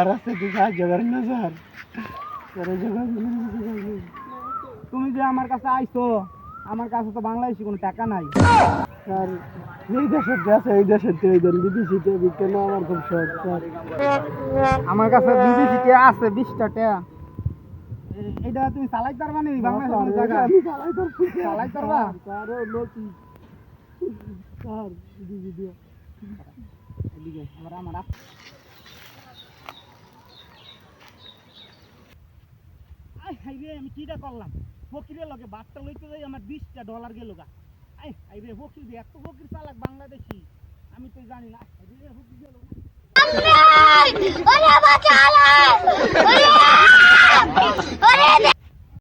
Sir আছে তুই সাহায্য করেন না স্যার তুমি যে আমার কাছে আইছো, আমার কাছে তো বাংলাদেশি কোনো টাকা নাই। স্যার এই দেশের আছে এই দেশের তো এই দেন বিদেশিতে বিজ্ঞান আমার খুব শখ স্যার। আমার কাছে বিদেশিতে আছে 20টা টাকা। এইটা তুমি চালাই পারবা নি বাংলাদেশে কোনো জায়গা? আমি চালাই পারবা? স্যার নতি স্যার দিদি এদিকে আবার আমার হাই রে, আমি কিটা করলাম? ফকিরের লগে বাটটা লইতে যাই আমার $20 গেল গা। হাই রে, ফকির যে এত ফকির চালাক বাংলাদেশি, আমি তো জানি না। হাই রে, ফকির গেল।